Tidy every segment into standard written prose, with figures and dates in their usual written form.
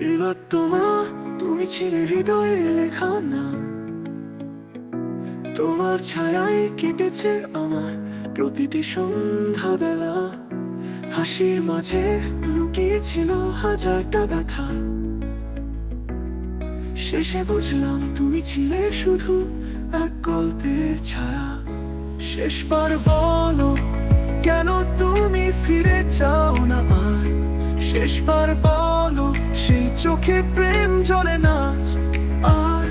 প্রিয়তমা, তুমি ছিলে হৃদয়ে লেখা নাম। তোমার ছায়ায় কেটেছে আমার প্রতিটি সন্ধ্যাবেলা। হাসির মাঝে লুকিয়ে ছিল হাজারটা ব্যথা। শেষে বুঝলাম তুমি ছিলে শুধু এক গল্পের ছায়া। শেষবার বলো, কেন তুমি ফিরে চাও না আর? শেষবার বলো, সেই চোখে প্রেম জ্বলে নাচ আর?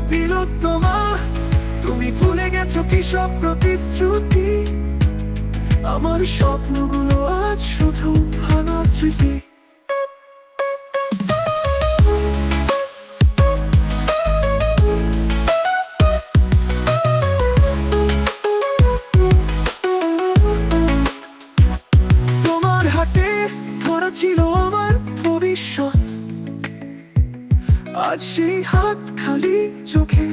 প্রিয়তমা, তুমি ভুলে গেছো কি সব প্রতিশ্রুতি? আমার স্বপ্নগুলো আজ শুধু ভাঙা স্মৃতি। তোমার হাতে ধরা ছিল আমার ভবিষ্যৎ, আজ সেই হাত খালি, চোখে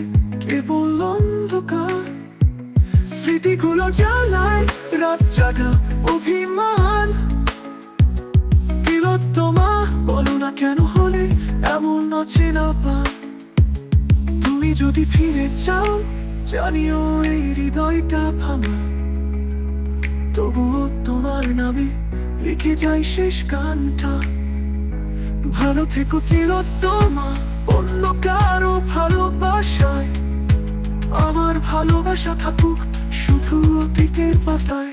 কেবল অন্ধকার। স্মৃতিগুলো জ্বালায় রাত জাগা অভিমান। প্রিয়তমা, বলো না কেন হলে এমন অচেনা পান? তুমি যদি ফিরে চাও, জানিও এই হৃদয়টা ভাঙা। তবুও তোমার নামে লিখে যাই শেষ গানটা। ভালো থেকো প্রিয়তমা, অন্য কারো ভালোবাসায়। আমার ভালোবাসা থাকুক শুধু অতীতের পাতায়।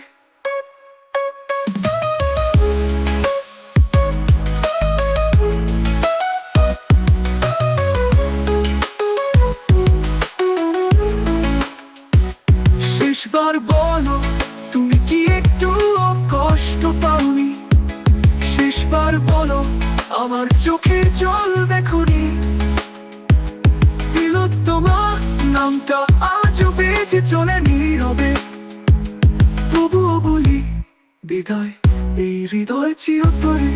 শেষবার বলো, তুমি কি একটু কষ্ট পাওনি? শেষবার বলো, আমার চোখের জল দেখোনি? প্রিয়তমা, নামটা আজও বেজে চলে নীরবে। তবুও বলি বিদায়, এই হৃদয় চিরতরে।